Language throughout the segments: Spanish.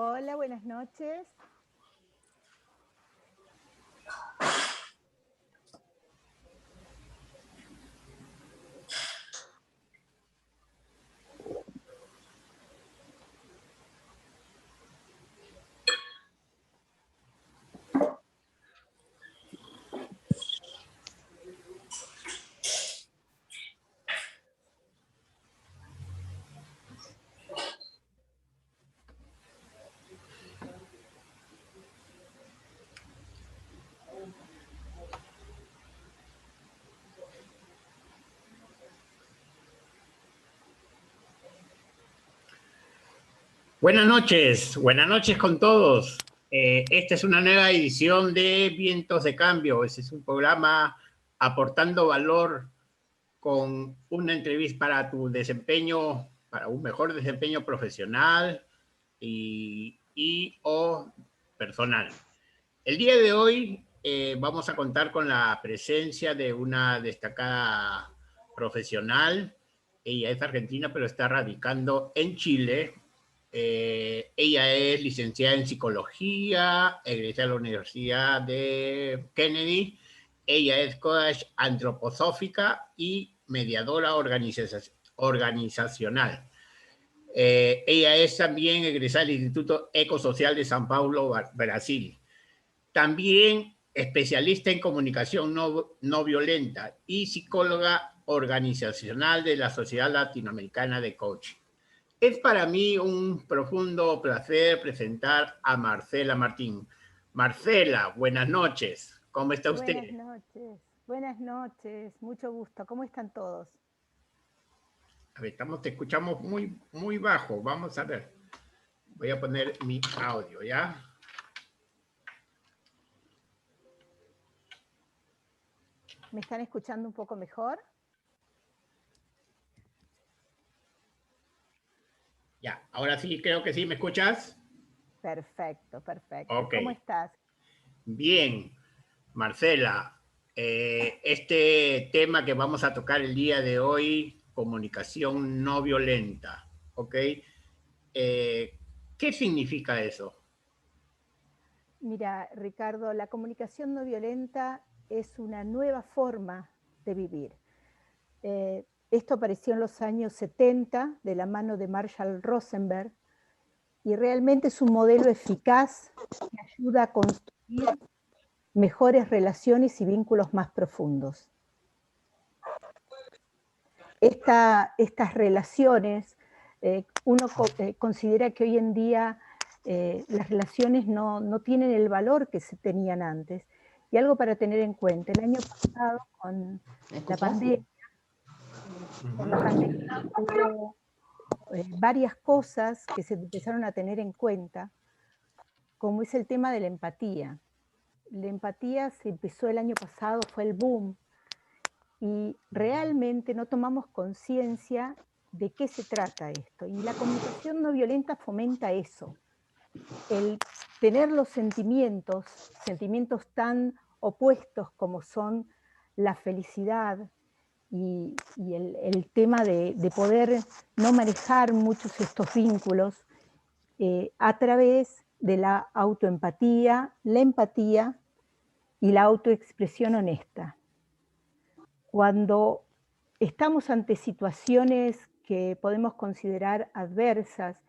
Hola, buenas noches. Buenas noches con todos. Esta es una nueva edición de Vientos de Cambio. Ese es un programa aportando valor con una entrevista para tu desempeño, para un mejor desempeño profesional o personal. El día de hoy vamos a contar con la presencia de una destacada profesional. Ella es argentina, pero está radicando en Chile. Ella es licenciada en psicología, egresada de la Universidad de Kennedy. Ella es coach antroposófica y mediadora organizacional. Ella es también egresada del Instituto Ecosocial de São Paulo, Brasil. También especialista en comunicación no violenta y psicóloga organizacional de la Sociedad Latinoamericana de Coaching. Es para mí un profundo placer presentar a Marcela Martín. Marcela, buenas noches. ¿Cómo está usted? Buenas noches, mucho gusto. ¿Cómo están todos? A ver, te escuchamos muy bajo. Vamos a ver. Voy a poner mi audio, ¿ya? ¿Me están escuchando un poco mejor? Ya, ahora sí, creo que sí. ¿Me escuchas? Perfecto. Okay. ¿Cómo estás? Bien, Marcela. Este tema que vamos a tocar el día de hoy, comunicación no violenta, ¿ok? ¿Qué significa eso? Mira, Ricardo, la comunicación no violenta es una nueva forma de vivir. Esto apareció en los años 70 de la mano de Marshall Rosenberg y realmente es un modelo eficaz que ayuda a construir mejores relaciones y vínculos más profundos. Estas relaciones, uno considera que hoy en día las relaciones no tienen el valor que se tenían antes. Y algo para tener en cuenta, el año pasado con la pandemia hubo varias cosas que se empezaron a tener en cuenta, como es el tema de la empatía. La empatía se empezó el año pasado, fue el boom, y realmente no tomamos conciencia de qué se trata esto. Y la comunicación no violenta fomenta eso, el tener los sentimientos tan opuestos como son la felicidad y el tema de poder no manejar muchos estos vínculos a través de la autoempatía, la empatía y la autoexpresión honesta. Cuando estamos ante situaciones que podemos considerar adversas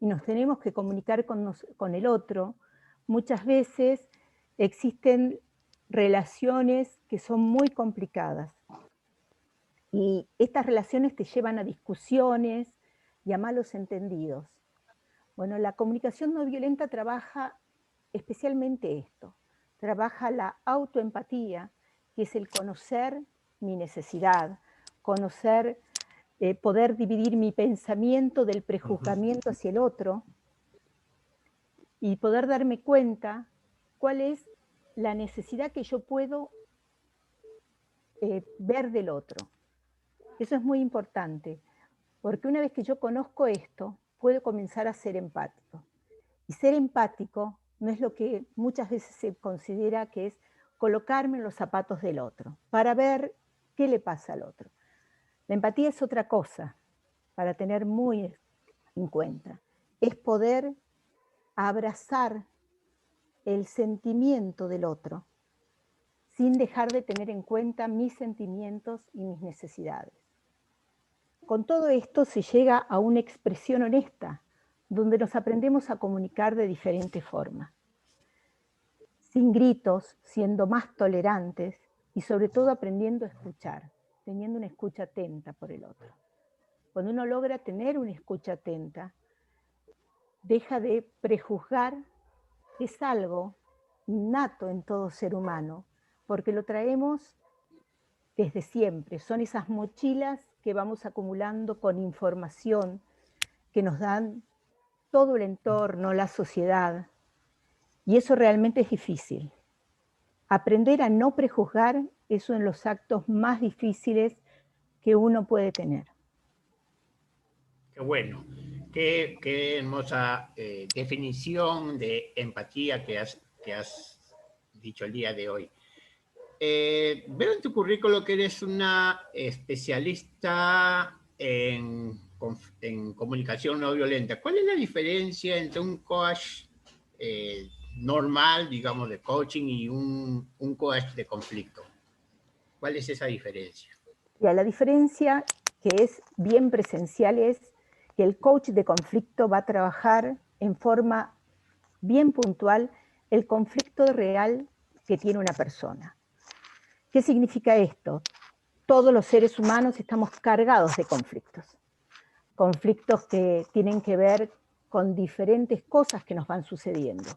y nos tenemos que comunicar con el otro, muchas veces existen relaciones que son muy complicadas. Y estas relaciones te llevan a discusiones y a malos entendidos. Bueno, la comunicación no violenta trabaja especialmente esto. Trabaja la autoempatía, que es el conocer mi necesidad, conocer poder dividir mi pensamiento del prejuzgamiento hacia el otro y poder darme cuenta cuál es la necesidad que yo puedo ver del otro. Eso es muy importante, porque una vez que yo conozco esto, puedo comenzar a ser empático. Y ser empático no es lo que muchas veces se considera que es colocarme en los zapatos del otro, para ver qué le pasa al otro. La empatía es otra cosa, para tener muy en cuenta. Es poder abrazar el sentimiento del otro, sin dejar de tener en cuenta mis sentimientos y mis necesidades. Con todo esto se llega a una expresión honesta, donde nos aprendemos a comunicar de diferentes formas. Sin gritos, siendo más tolerantes y sobre todo aprendiendo a escuchar, teniendo una escucha atenta por el otro. Cuando uno logra tener una escucha atenta, deja de prejuzgar, que es algo innato en todo ser humano, porque lo traemos desde siempre. Son esas mochilas que vamos acumulando con información que nos dan todo el entorno, la sociedad, y eso realmente es difícil. Aprender a no prejuzgar es uno de los actos más difíciles que uno puede tener. Qué bueno, qué hermosa definición de empatía que has dicho el día de hoy. Veo en tu currículo que eres una especialista en comunicación no violenta. ¿Cuál es la diferencia entre un coach normal, digamos, de coaching y un coach de conflicto? ¿Cuál es esa diferencia? Ya, la diferencia que es bien presencial es que el coach de conflicto va a trabajar en forma bien puntual el conflicto real que tiene una persona. ¿Qué significa esto? Todos los seres humanos estamos cargados de conflictos. Conflictos que tienen que ver con diferentes cosas que nos van sucediendo.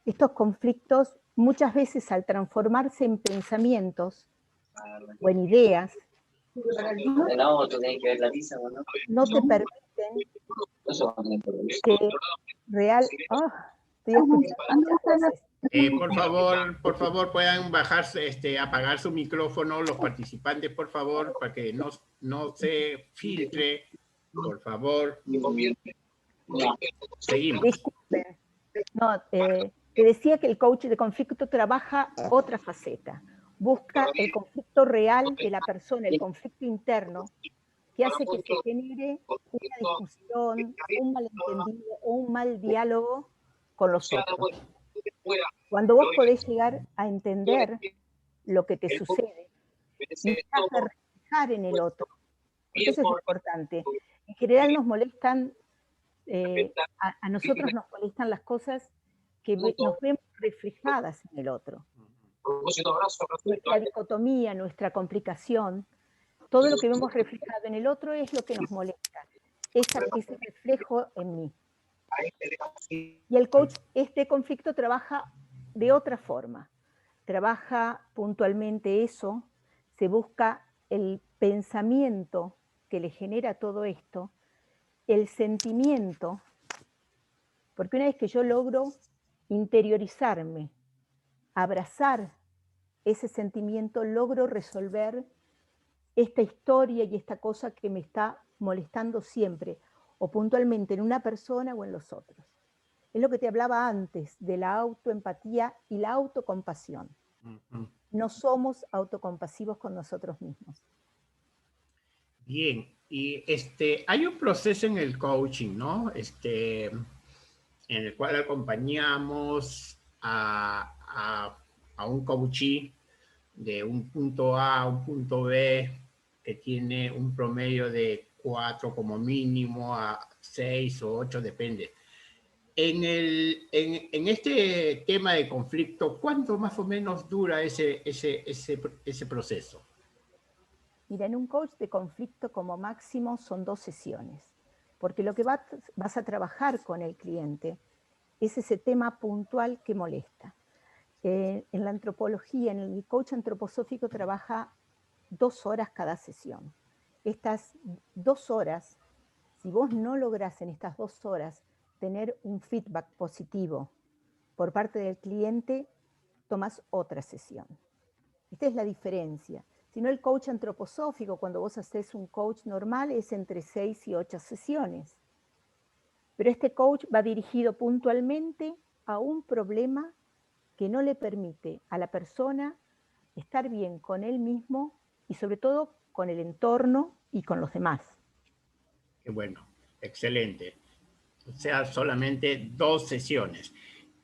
Estos conflictos muchas veces al transformarse en pensamientos o en ideas, no te permiten que real... Oh, estoy escuchando muchas voces. Por favor, puedan bajarse, apagar su micrófono, los participantes, por favor, para que no se filtre, por favor. Seguimos. Disculpen. No, te decía que el coach de conflicto trabaja otra faceta. Busca el conflicto real de la persona, el conflicto interno, que hace que se genere una discusión, un malentendido o un mal diálogo con los otros. Cuando vos podés llegar a entender lo que te sucede y dejas de reflejar en el otro, porque eso es importante. En general nos molestan, a nosotros nos molestan las cosas que nos vemos reflejadas en el otro. Nuestra dicotomía, nuestra complicación, todo lo que vemos reflejado en el otro es lo que nos molesta, ese reflejo en mí. Y el coach este conflicto trabaja de otra forma, trabaja puntualmente eso, se busca el pensamiento que le genera todo esto, el sentimiento, porque una vez que yo logro interiorizarme, abrazar ese sentimiento, logro resolver esta historia y esta cosa que me está molestando siempre, o puntualmente en una persona o en los otros. Es lo que te hablaba antes de la autoempatía y la autocompasión. No somos autocompasivos con nosotros mismos. Bien, y hay un proceso en el coaching, ¿no? En el cual acompañamos a un coachee de un punto A a un punto B que tiene un promedio de 4 como mínimo a 6 o 8, depende. En este tema de conflicto, ¿cuánto más o menos dura ese proceso? Mira, en un coach de conflicto como máximo son 2 sesiones, porque lo que vas a trabajar con el cliente es ese tema puntual que molesta. En la antropología, en el coach antroposófico trabaja 2 horas cada sesión. estas 2 horas, si vos no lográs en estas 2 horas tener un feedback positivo por parte del cliente, tomás otra sesión. Esta es la diferencia. Si no, el coach antroposófico, cuando vos haces un coach normal, es entre 6 y 8 sesiones. Pero este coach va dirigido puntualmente a un problema que no le permite a la persona estar bien con él mismo y sobre todo con el entorno y con los demás. Qué bueno, excelente. O sea, solamente 2 sesiones.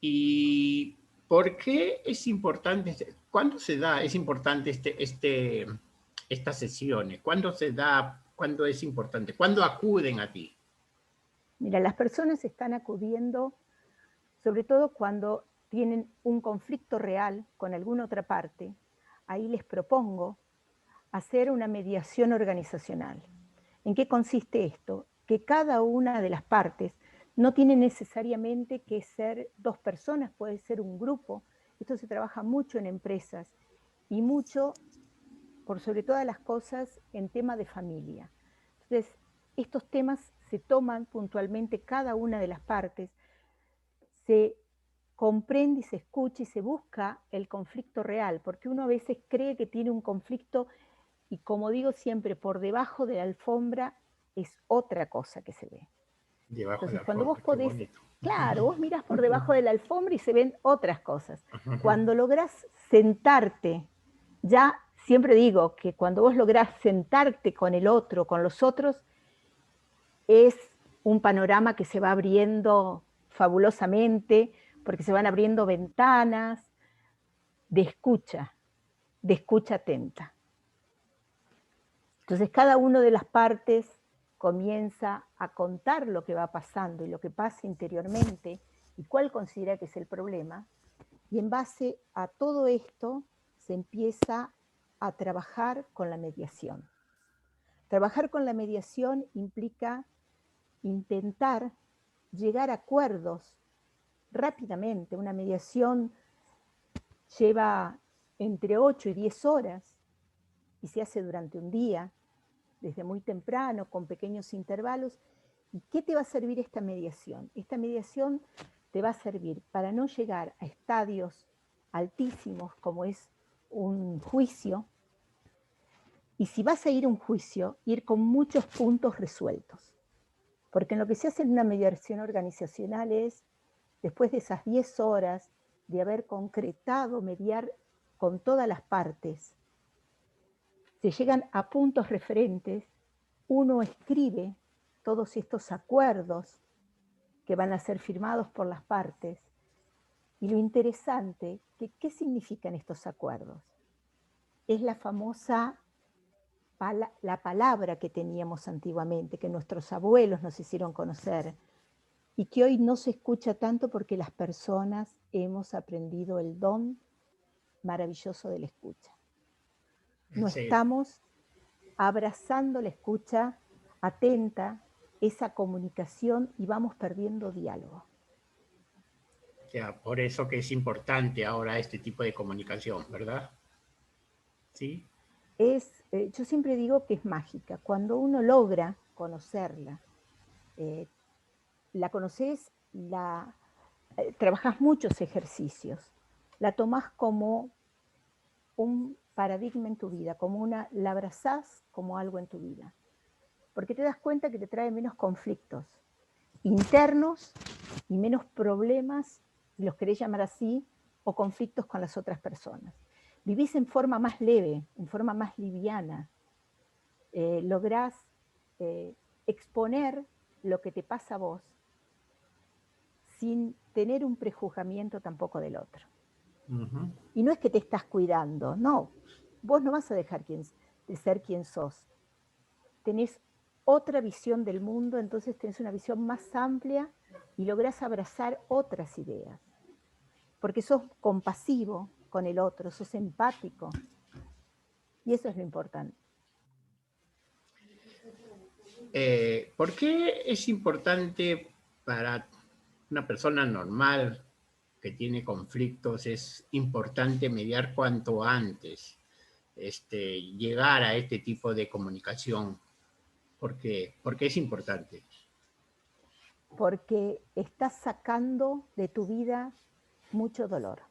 ¿Y por qué es importante, cuándo se da, es importante estas sesiones? ¿Cuándo se da, cuándo es importante? ¿Cuándo acuden a ti? Mira, las personas están acudiendo sobre todo cuando tienen un conflicto real con alguna otra parte. Ahí les propongo hacer una mediación organizacional. ¿En qué consiste esto? Que cada una de las partes no tiene necesariamente que ser 2 personas, puede ser un grupo. Esto se trabaja mucho en empresas y mucho, por sobre todas las cosas, en tema de familia. Entonces, estos temas se toman puntualmente cada una de las partes, se comprende y se escucha y se busca el conflicto real, porque uno a veces cree que tiene un conflicto y, como digo siempre, por debajo de la alfombra es otra cosa que se ve. Debajo de Entonces, la cuando vos alfombra, qué podés, bonito. claro, vos mirás por debajo de la alfombra y se ven otras cosas. Cuando lográs sentarte, ya siempre digo que cuando vos lográs sentarte con el otro, con los otros, es un panorama que se va abriendo fabulosamente, porque se van abriendo ventanas de escucha atenta. Entonces cada una de las partes comienza a contar lo que va pasando y lo que pasa interiormente y cuál considera que es el problema, y en base a todo esto se empieza a trabajar con la mediación. Trabajar con la mediación implica intentar llegar a acuerdos rápidamente. Una mediación lleva entre 8 y 10 horas y se hace durante un día, desde muy temprano, con pequeños intervalos. ¿Y qué te va a servir esta mediación? Esta mediación te va a servir para no llegar a estadios altísimos como es un juicio, y si vas a ir a un juicio, ir con muchos puntos resueltos. Porque en lo que se hace en una mediación organizacional es, después de esas 10 horas de haber concretado mediar con todas las partes, se llegan a puntos referentes, uno escribe todos estos acuerdos que van a ser firmados por las partes, y lo interesante, ¿qué significan estos acuerdos? Es la famosa la palabra que teníamos antiguamente, que nuestros abuelos nos hicieron conocer, y que hoy no se escucha tanto porque las personas hemos aprendido el don maravilloso de la escucha. No Sí. estamos abrazando la escucha atenta, esa comunicación, y vamos perdiendo diálogo. O sea, por eso que es importante ahora este tipo de comunicación, ¿verdad? Sí. Yo siempre digo que es mágica. Cuando uno logra conocerla, la conoces, trabajás muchos ejercicios, la tomás como un paradigma en tu vida, la abrazás como algo en tu vida, porque te das cuenta que te trae menos conflictos internos y menos problemas, si los querés llamar así, o conflictos con las otras personas. Vivís en forma más leve, en forma más liviana, lográs exponer lo que te pasa a vos sin tener un prejuzgamiento tampoco del otro. Y no es que te estás cuidando, no, vos no vas a dejar de ser quien sos. Tenés otra visión del mundo, entonces tenés una visión más amplia y lográs abrazar otras ideas. Porque sos compasivo con el otro, sos empático. Y eso es lo importante. ¿Por qué es importante para una persona normal que tiene conflictos, es importante mediar cuanto antes, llegar a este tipo de comunicación? ¿Por qué es importante? Porque estás sacando de tu vida mucho dolor.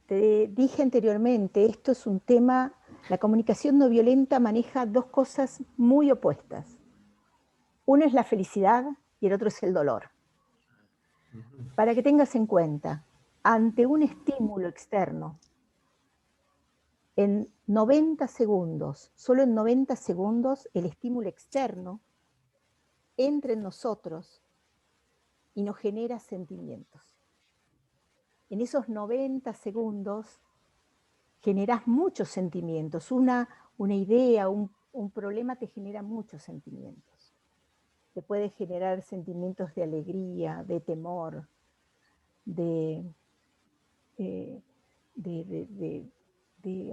Te dije anteriormente, esto es un tema, la comunicación no violenta maneja dos cosas muy opuestas. Uno es la felicidad y el otro es el dolor. Para que tengas en cuenta, ante un estímulo externo, en 90 segundos, solo en 90 segundos, el estímulo externo entra en nosotros y nos genera sentimientos. En esos 90 segundos generás muchos sentimientos, una idea, un problema te genera muchos sentimientos. Te puede generar sentimientos de alegría, de temor, de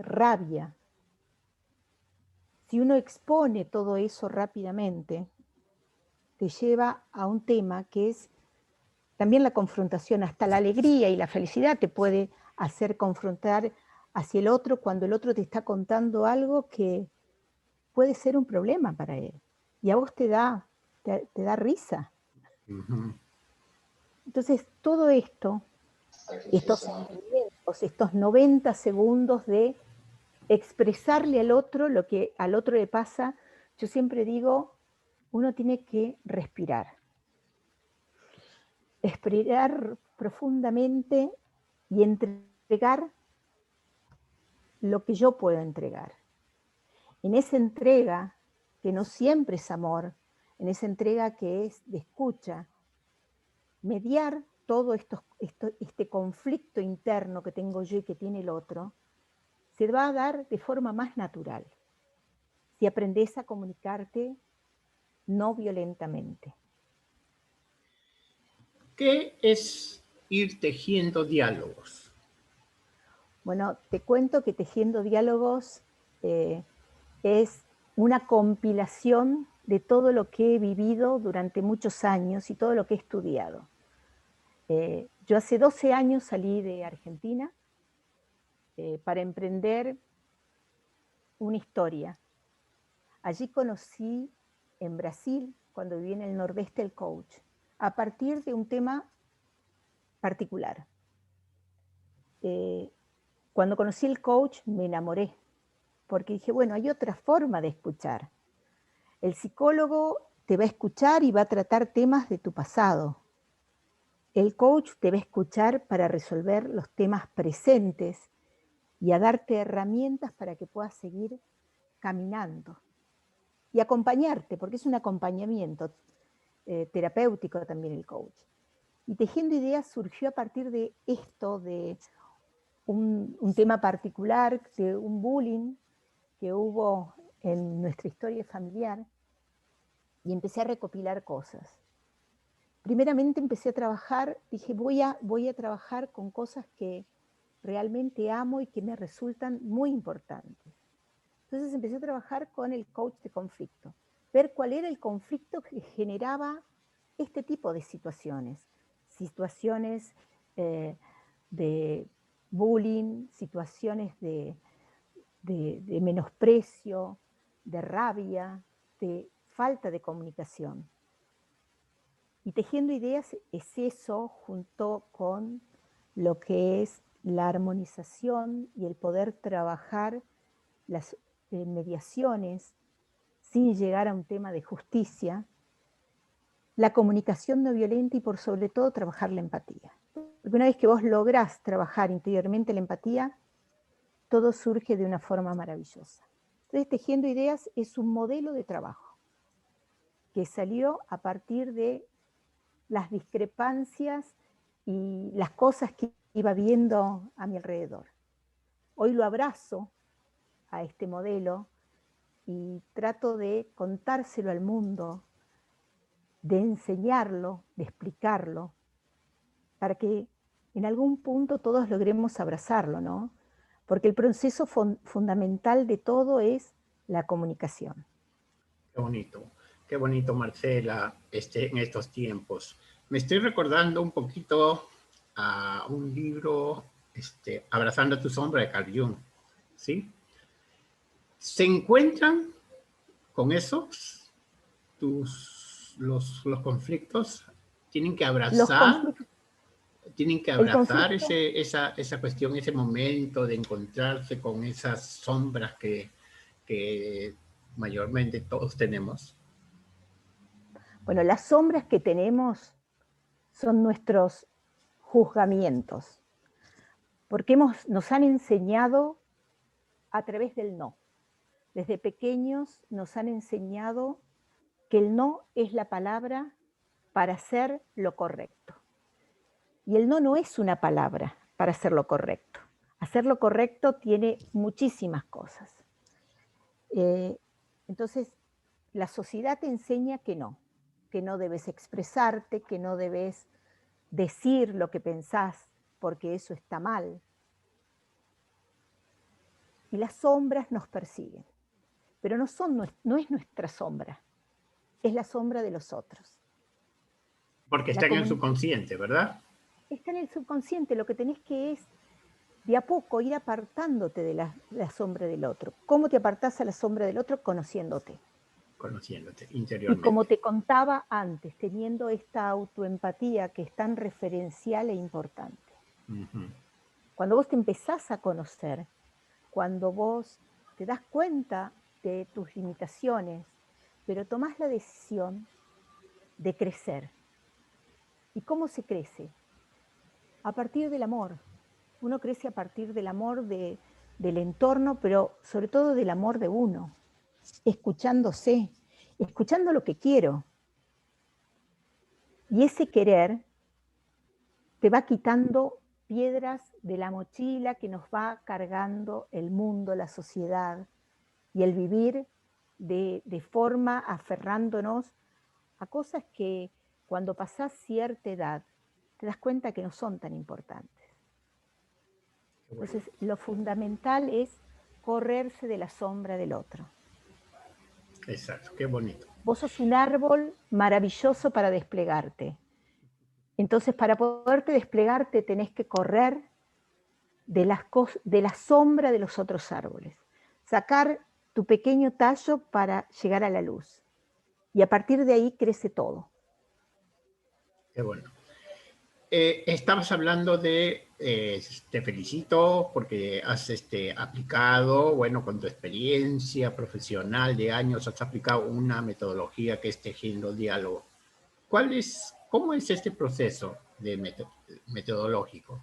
rabia. Si uno expone todo eso rápidamente, te lleva a un tema que es también la confrontación. Hasta la alegría y la felicidad te puede hacer confrontar hacia el otro cuando el otro te está contando algo que puede ser un problema para él. Y a vos te da risa. Entonces, todo esto, estos sentimientos, estos 90 segundos de expresarle al otro lo que al otro le pasa, yo siempre digo, uno tiene que respirar profundamente y entregar lo que yo puedo entregar. En esa entrega, que no siempre es amor, en esa entrega que es de escucha, mediar todo este conflicto interno que tengo yo y que tiene el otro, se va a dar de forma más natural, si aprendes a comunicarte no violentamente. ¿Qué es ir tejiendo diálogos? Bueno, te cuento que Tejiendo Diálogos es una compilación de todo lo que he vivido durante muchos años y todo lo que he estudiado. Yo hace 12 años salí de Argentina para emprender una historia. Allí conocí en Brasil, cuando viví en el nordeste, el coach, a partir de un tema particular. Cuando conocí el coach me enamoré, porque dije, bueno, hay otra forma de escuchar. El psicólogo te va a escuchar y va a tratar temas de tu pasado. El coach te va a escuchar para resolver los temas presentes y a darte herramientas para que puedas seguir caminando. Y acompañarte, porque es un acompañamiento terapéutico también el coach. Y Tejiendo Ideas surgió a partir de esto, de un tema particular, de un bullying que hubo en nuestra historia familiar, y empecé a recopilar cosas. Primeramente empecé a trabajar, dije voy a trabajar con cosas que realmente amo y que me resultan muy importantes. Entonces empecé a trabajar con el coach de conflicto, ver cuál era el conflicto que generaba este tipo de situaciones de bullying, situaciones de menosprecio, de rabia, de falta de comunicación. Y Tejiendo Ideas es eso, junto con lo que es la armonización y el poder trabajar las mediaciones sin llegar a un tema de justicia, la comunicación no violenta y por sobre todo trabajar la empatía. Porque una vez que vos lográs trabajar interiormente la empatía, todo surge de una forma maravillosa. Entonces, Tejiendo Ideas es un modelo de trabajo que salió a partir de las discrepancias y las cosas que iba viendo a mi alrededor. Hoy lo abrazo a este modelo y trato de contárselo al mundo, de enseñarlo, de explicarlo, para que en algún punto todos logremos abrazarlo, ¿no? Porque el proceso fundamental de todo es la comunicación. Qué bonito, Marcela, en estos tiempos. Me estoy recordando un poquito a un libro, Abrazando a tu sombra, de Carl Jung, ¿sí? Se encuentran con eso, los conflictos tienen que Los abrazar, conflictos, el conflicto, esa cuestión, ese momento de encontrarse con esas sombras que mayormente todos tenemos. bueno, las sombras que tenemos son nuestros juzgamientos, porque nos han enseñado a través del no. Desde pequeños nos han enseñado que el no es la palabra para hacer lo correcto. Y el no no es una palabra para hacer lo correcto. Hacer lo correcto tiene muchísimas cosas. Entonces, la sociedad te enseña que no debes expresarte, que no debes decir lo que pensás, porque eso está mal. Y las sombras nos persiguen, pero no es nuestra sombra, es la sombra de los otros. Porque está en el subconsciente, ¿verdad? Está en el subconsciente, lo que tenés que es de a poco ir apartándote de la sombra del otro. ¿Cómo te apartás a la sombra del otro? Conociéndote. Conociéndote Y como interiormente. te contaba antes, teniendo esta autoempatía que es tan referencial e importante. Cuando vos te empezás a conocer, cuando vos te das cuenta de tus limitaciones, pero tomás la decisión de crecer. ¿Y cómo se crece? A partir del amor. Uno crece a partir del amor del entorno, pero sobre todo del amor de uno, escuchándose, escuchando lo que quiero. Y ese querer te va quitando piedras de la mochila que nos va cargando el mundo, la sociedad, y el vivir de forma aferrándonos a cosas que cuando pasás cierta edad te das cuenta que no son tan importantes. Entonces, lo fundamental es correrse de la sombra del otro. Exacto, qué bonito. Vos sos un árbol maravilloso para desplegarte. Entonces, para poderte desplegarte tenés que correr de la sombra de los otros árboles. Sacar tu pequeño tallo para llegar a la luz. Y a partir de ahí crece todo. Qué bueno. Estabas hablando te felicito porque has aplicado, bueno, con tu experiencia profesional de años, has aplicado una metodología que es tejiendo diálogo. ¿Cómo es este proceso metodológico?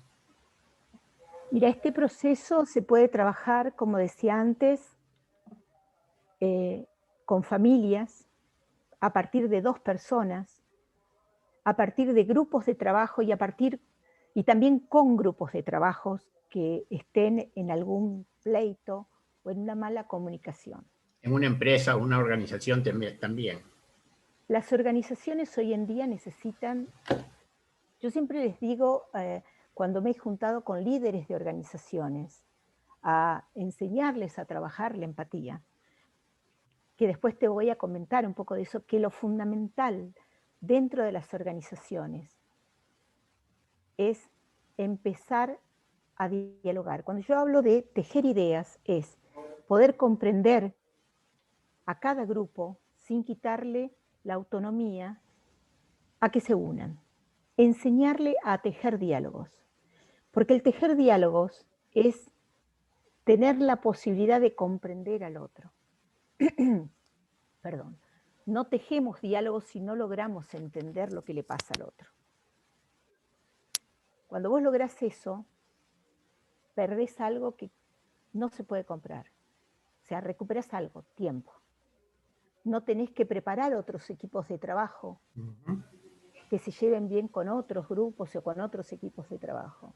Mira, este proceso se puede trabajar, como decía antes, con familias, a partir de 2 personas, a partir de grupos de trabajo y también con grupos de trabajos que estén en algún pleito o en una mala comunicación. En una empresa, una organización también. Las organizaciones hoy en día necesitan, yo siempre les digo, cuando me he juntado con líderes de organizaciones, a enseñarles a trabajar la empatía, que después te voy a comentar un poco de eso, que lo fundamental dentro de las organizaciones es empezar a dialogar. Cuando yo hablo de tejer ideas, es poder comprender a cada grupo sin quitarle la autonomía a que se unan. Enseñarle a tejer diálogos. Porque el tejer diálogos es tener la posibilidad de comprender al otro. Perdón. No tejemos diálogos si no logramos entender lo que le pasa al otro. Cuando vos lográs eso, perdés algo que no se puede comprar. O sea, recuperás algo, tiempo. No tenés que preparar otros equipos de trabajo que se lleven bien con otros grupos o con otros equipos de trabajo.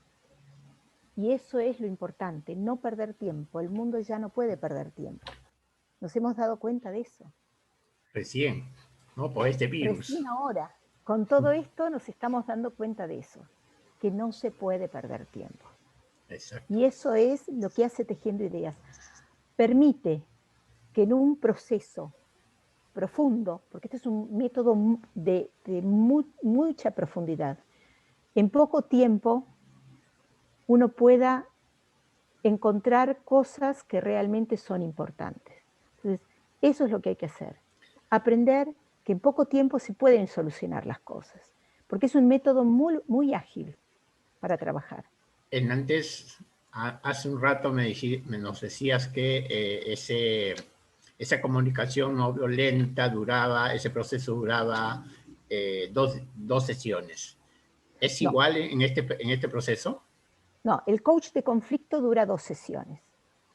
Y eso es lo importante, no perder tiempo. El mundo ya no puede perder tiempo. Nos hemos dado cuenta de eso. Recién, ¿no? Por este virus. Recién ahora, con todo esto, nos estamos dando cuenta de eso, que no se puede perder tiempo. Exacto. Y eso es lo que hace Tejiendo Ideas. Permite que en un proceso profundo, porque este es un método de mucha profundidad, en poco tiempo uno pueda encontrar cosas que realmente son importantes. Entonces, Eso es lo que hay que hacer. Aprender que en poco tiempo se pueden solucionar las cosas, porque es un método muy, muy ágil para trabajar. Antes, hace un rato nos decías que esa comunicación no violenta ese proceso duraba dos sesiones. ¿Es No, igual en este proceso? no, el coach de conflicto dura 2 sesiones,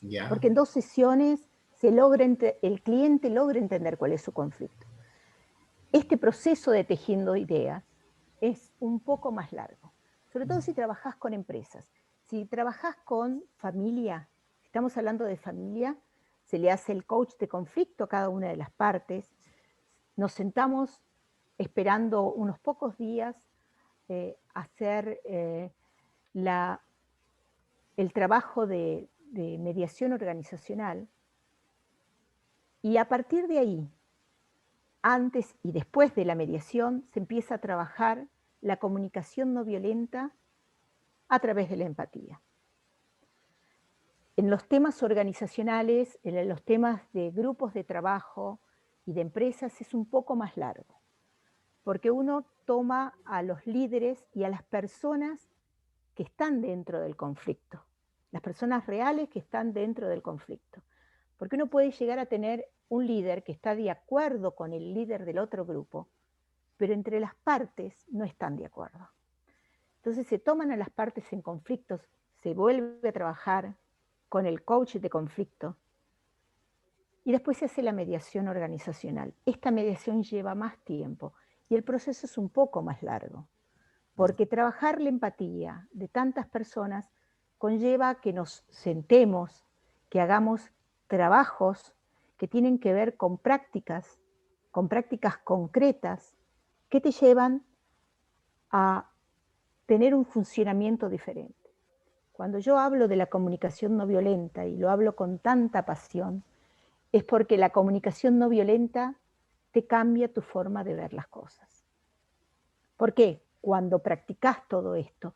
Ya. porque en 2 sesiones el cliente logra entender cuál es su conflicto. Este proceso de tejiendo ideas es un poco más largo, sobre todo si trabajas con empresas. Si trabajas con familia, si estamos hablando de familia, se le hace el coach de conflicto a cada una de las partes, nos sentamos esperando unos pocos días hacer el trabajo de mediación organizacional, y a partir de ahí, antes y después de la mediación, se empieza a trabajar la comunicación no violenta a través de la empatía. En los temas organizacionales, en los temas de grupos de trabajo y de empresas es un poco más largo, porque uno toma a los líderes y a las personas que están dentro del conflicto, las personas reales que están dentro del conflicto. Porque uno puede llegar a tener un líder que está de acuerdo con el líder del otro grupo, pero entre las partes no están de acuerdo. Entonces se toman a las partes en conflictos, se vuelve a trabajar con el coach de conflicto y después se hace la mediación organizacional. Esta mediación lleva más tiempo y el proceso es un poco más largo, porque trabajar la empatía de tantas personas conlleva que nos sentemos, que hagamos trabajos que tienen que ver con prácticas concretas que te llevan a tener un funcionamiento diferente. Cuando yo hablo de la comunicación no violenta y lo hablo con tanta pasión, es porque la comunicación no violenta te cambia tu forma de ver las cosas. ¿Por qué? Cuando practicás todo esto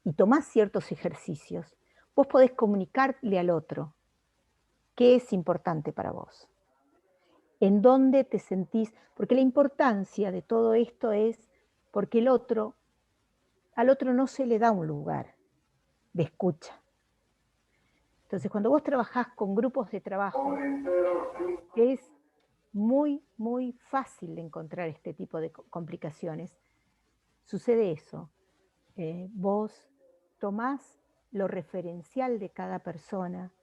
y tomás ciertos ejercicios, vos podés comunicarle al otro qué es importante para vos, en dónde te sentís, porque la importancia de todo esto es porque al otro no se le da un lugar de escucha. Entonces, cuando vos trabajás con grupos de trabajo, es muy, muy fácil de encontrar este tipo de complicaciones. Sucede eso. Vos tomás lo referencial de cada persona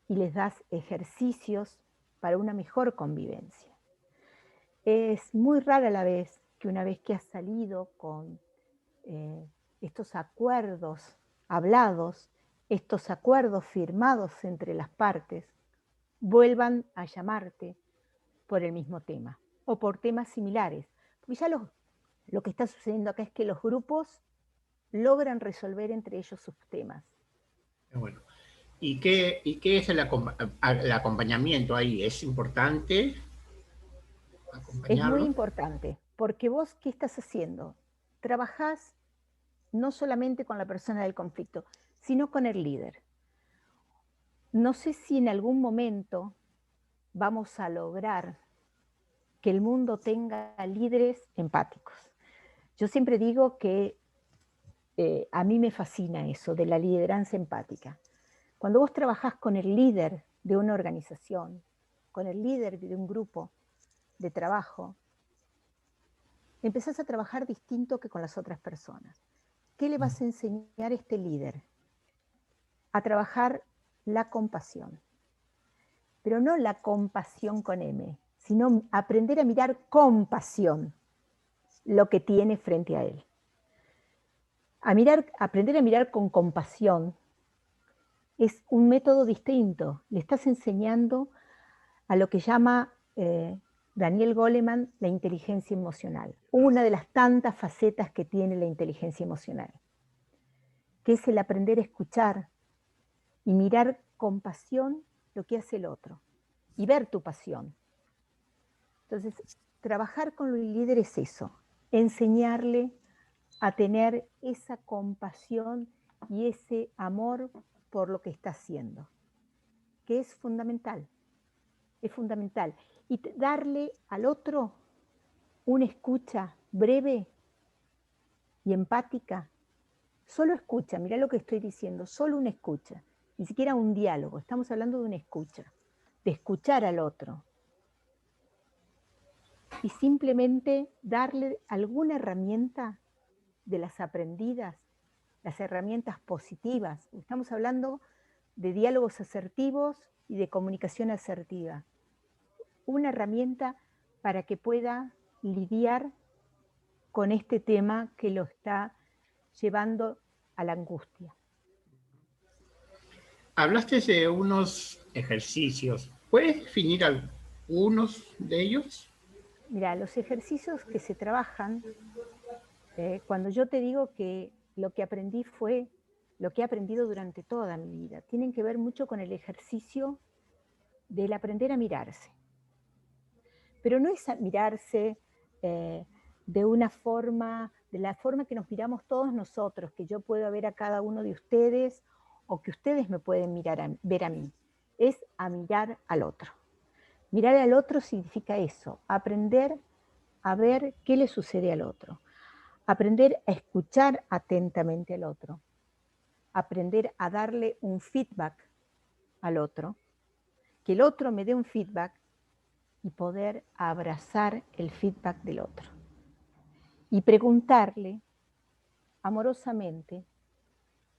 y les das ejercicios para una mejor convivencia. Es muy rara la vez que una vez que has salido con estos acuerdos hablados, estos acuerdos firmados entre las partes, vuelvan a llamarte por el mismo tema o por temas similares. Porque ya lo que está sucediendo acá es que los grupos logran resolver entre ellos sus temas. Bueno. ¿Y qué es el acompañamiento ahí? ¿Es importante Es muy acompañarlo? importante, porque vos, ¿qué estás haciendo? Trabajás no solamente con la persona del conflicto, sino con el líder. No sé si en algún momento vamos a lograr que el mundo tenga líderes empáticos. Yo siempre digo que a mí me fascina eso de la lideranza empática. Cuando vos trabajás con el líder de una organización, con el líder de un grupo de trabajo, empezás a trabajar distinto que con las otras personas. ¿Qué le vas a enseñar a este líder? A trabajar la compasión. Pero no la compasión con M, sino aprender a mirar con pasión lo que tiene frente a él. Aprender a mirar con compasión es un método distinto. Le estás enseñando a lo que llama Daniel Goleman la inteligencia emocional, una de las tantas facetas que tiene la inteligencia emocional, que es el aprender a escuchar y mirar con pasión lo que hace el otro y ver tu pasión. Entonces, trabajar con el líder es eso, enseñarle a tener esa compasión y ese amor por lo que está haciendo, que es fundamental. es fundamental. Y darle al otro una escucha breve y empática. Solo escucha, mirá lo que estoy diciendo, solo una escucha, ni siquiera un diálogo, estamos hablando de una escucha, de escuchar al otro. Y simplemente darle alguna herramienta de las aprendidas, las herramientas positivas. Estamos hablando de diálogos asertivos y de comunicación asertiva. Una herramienta para que pueda lidiar con este tema que lo está llevando a la angustia. Hablaste de unos ejercicios. ¿Puedes definir algunos de ellos? Mira, los ejercicios que se trabajan, cuando yo te digo que lo que aprendí fue lo que he aprendido durante toda mi vida, tienen que ver mucho con el ejercicio del aprender a mirarse. Pero no es mirarse de una forma, de la forma que nos miramos todos nosotros, que yo puedo ver a cada uno de ustedes o que ustedes me pueden ver a mí. Es a mirar al otro. Mirar al otro significa eso, aprender a ver qué le sucede al otro, aprender a escuchar atentamente al otro, aprender a darle un feedback al otro, que el otro me dé un feedback y poder abrazar el feedback del otro. Y preguntarle amorosamente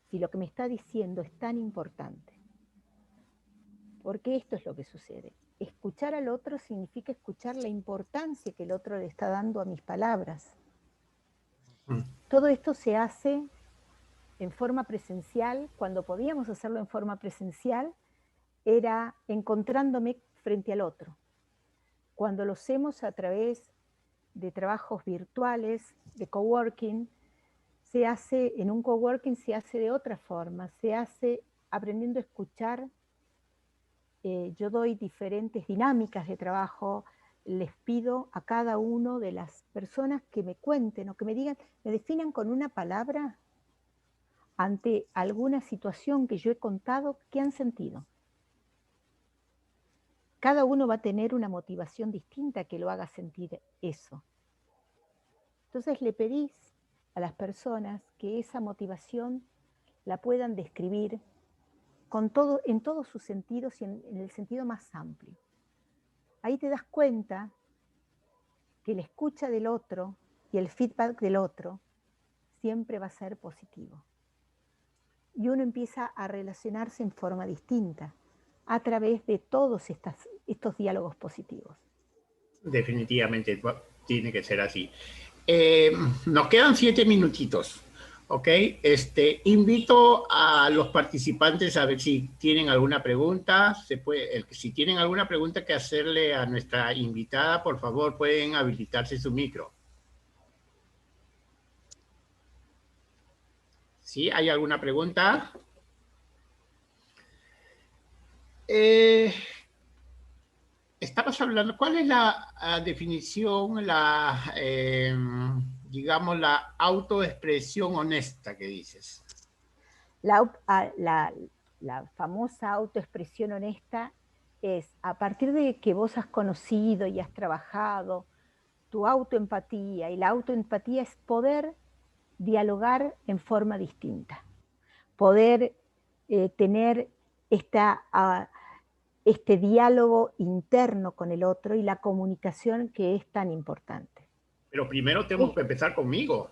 si lo que me está diciendo es tan importante. Porque esto es lo que sucede. Escuchar al otro significa escuchar la importancia que el otro le está dando a mis palabras. Todo esto se hace en forma presencial. Cuando podíamos hacerlo en forma presencial, era encontrándome frente al otro. Cuando lo hacemos a través de trabajos virtuales, de coworking, se hace, en un coworking se hace de otra forma, se hace aprendiendo a escuchar. Yo doy diferentes dinámicas de trabajo, les pido a cada uno de las personas que me cuenten o que me digan, me definan con una palabra ante alguna situación que yo he contado, ¿qué han sentido? Cada uno va a tener una motivación distinta que lo haga sentir eso. Entonces le pedís a las personas que esa motivación la puedan describir con todo, en todos sus sentidos y en el sentido más amplio. Ahí te das cuenta que la escucha del otro y el feedback del otro siempre va a ser positivo. Y uno empieza a relacionarse en forma distinta a través de todos estos diálogos positivos. Definitivamente tiene que ser así. Nos quedan 7 minutitos, ¿ok? Invito a los participantes a ver si tienen alguna pregunta. Si tienen alguna pregunta que hacerle a nuestra invitada, por favor, pueden habilitarse su micro. ¿Sí? ¿Hay alguna pregunta? Estamos hablando, ¿cuál es la definición, digamos, la autoexpresión honesta que dices? La famosa autoexpresión honesta es, a partir de que vos has conocido y has trabajado tu autoempatía, y la autoempatía es poder dialogar en forma distinta, poder tener este diálogo interno con el otro y la comunicación que es tan importante. Pero primero tenemos que empezar conmigo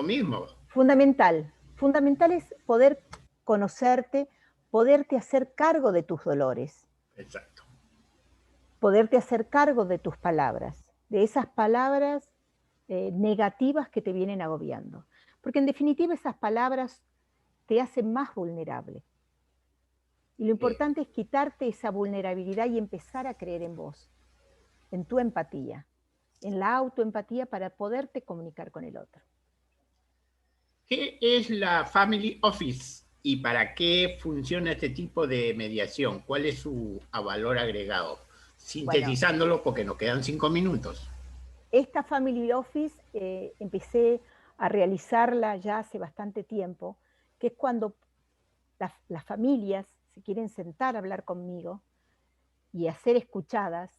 mismo. Fundamental es poder conocerte, poderte hacer cargo de tus dolores. Exacto. Poderte hacer cargo de tus palabras, de esas palabras negativas que te vienen agobiando. Porque en definitiva esas palabras te hacen más vulnerable. Y lo importante es quitarte esa vulnerabilidad y empezar a creer en vos, en tu empatía, en la autoempatía para poderte comunicar con el otro. ¿Qué es la Family Office y para qué funciona este tipo de mediación? ¿Cuál es su valor agregado? Sintetizándolo porque nos quedan 5 minutos. Esta Family Office empecé a realizarla ya hace bastante tiempo, que es cuando las familias se quieren sentar a hablar conmigo, y a ser escuchadas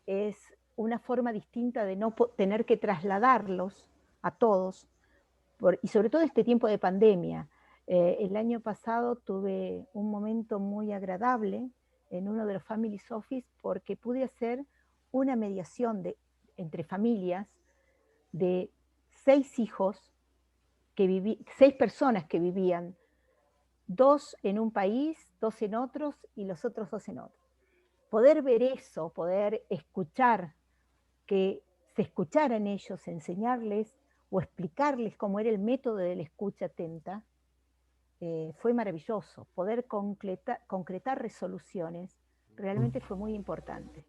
es una forma distinta de no tener que trasladarlos a todos, y sobre todo este tiempo de pandemia. El año pasado tuve un momento muy agradable en uno de los Family Office porque pude hacer una mediación entre familias de 6 hijos, 6 personas que vivían, 2 en un país, 2 en otros y los otros 2 en otros. Poder ver eso, poder escuchar, que se escucharan ellos, enseñarles o explicarles cómo era el método de la escucha atenta, fue maravilloso. Poder concretar resoluciones realmente fue muy importante.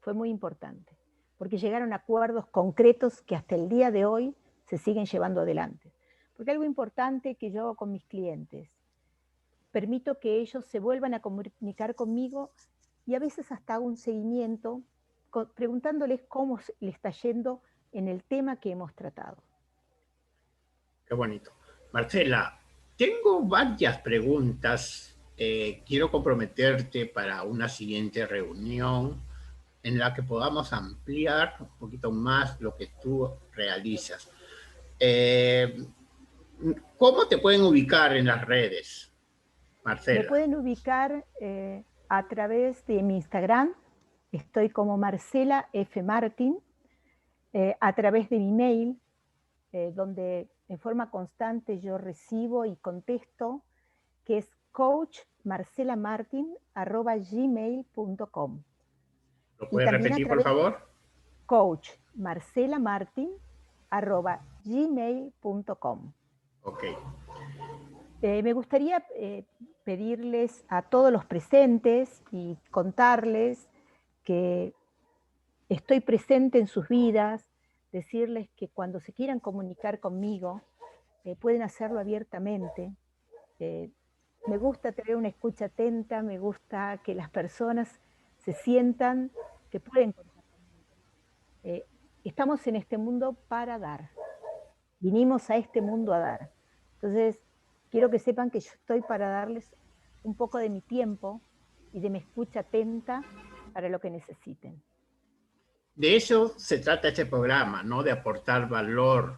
Fue muy importante, porque llegaron a acuerdos concretos que hasta el día de hoy se siguen llevando adelante. Porque algo importante que yo hago con mis clientes, permito que ellos se vuelvan a comunicar conmigo y a veces hasta hago un seguimiento preguntándoles cómo le está yendo en el tema que hemos tratado. Qué bonito. Marcela, tengo varias preguntas. Quiero comprometerte para una siguiente reunión en la que podamos ampliar un poquito más lo que tú realizas. ¿Cómo te pueden ubicar en las redes, Marcela? Me pueden ubicar a través de mi Instagram, estoy como Marcela F. Martin, a través de mi mail, donde en forma constante yo recibo y contesto, que es coachmarcelamartin@gmail.com. ¿Lo puedes repetir, por favor? coachmarcelamartin@gmail.com. Ok. Me gustaría pedirles a todos los presentes y contarles que estoy presente en sus vidas, decirles que cuando se quieran comunicar conmigo, pueden hacerlo abiertamente. Me gusta tener una escucha atenta, me gusta que las personas se sientan que pueden contar conmigo. Estamos en este mundo para dar. Vinimos a este mundo a dar. Entonces, quiero que sepan que yo estoy para darles un poco de mi tiempo y de mi escucha atenta para lo que necesiten. De eso se trata este programa, ¿no? De aportar valor.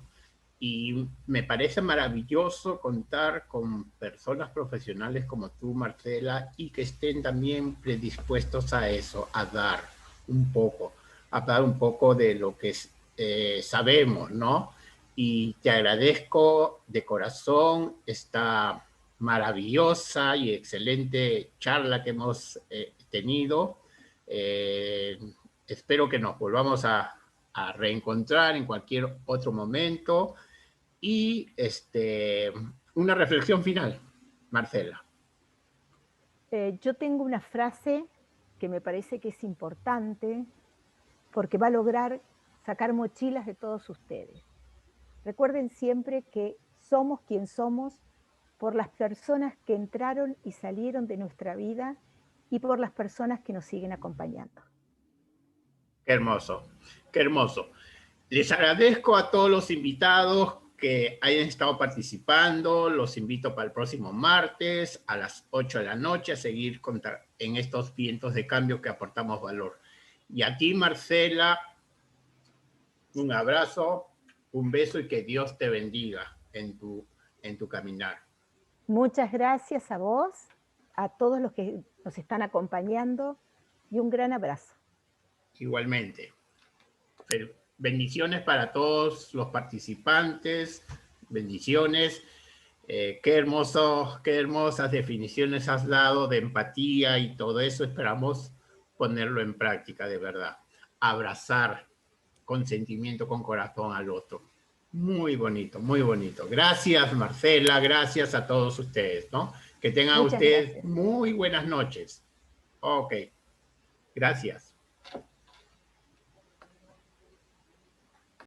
Y me parece maravilloso contar con personas profesionales como tú, Marcela, y que estén también predispuestos a eso, a dar un poco de lo que sabemos, ¿no? Y te agradezco de corazón esta maravillosa y excelente charla que hemos tenido. Espero que nos volvamos a reencontrar en cualquier otro momento. Y una reflexión final, Marcela. Yo tengo una frase que me parece que es importante porque va a lograr sacar mochilas de todos ustedes. Recuerden siempre que somos quien somos por las personas que entraron y salieron de nuestra vida y por las personas que nos siguen acompañando. Qué hermoso, qué hermoso. Les agradezco a todos los invitados que hayan estado participando. Los invito para el próximo martes a las 8 de la noche a seguir en estos vientos de cambio que aportamos valor. Y a ti, Marcela, un abrazo, un beso y que Dios te bendiga en tu caminar. Muchas gracias a vos, a todos los que nos están acompañando y un gran abrazo. Igualmente. Bendiciones para todos los participantes, bendiciones. Qué hermosas definiciones has dado de empatía y todo eso. Esperamos ponerlo en práctica de verdad. Abrazar con sentimiento, con corazón al otro. Muy bonito, muy bonito. Gracias, Marcela, gracias a todos ustedes, ¿no? Que tengan ustedes muy buenas noches. Ok, gracias.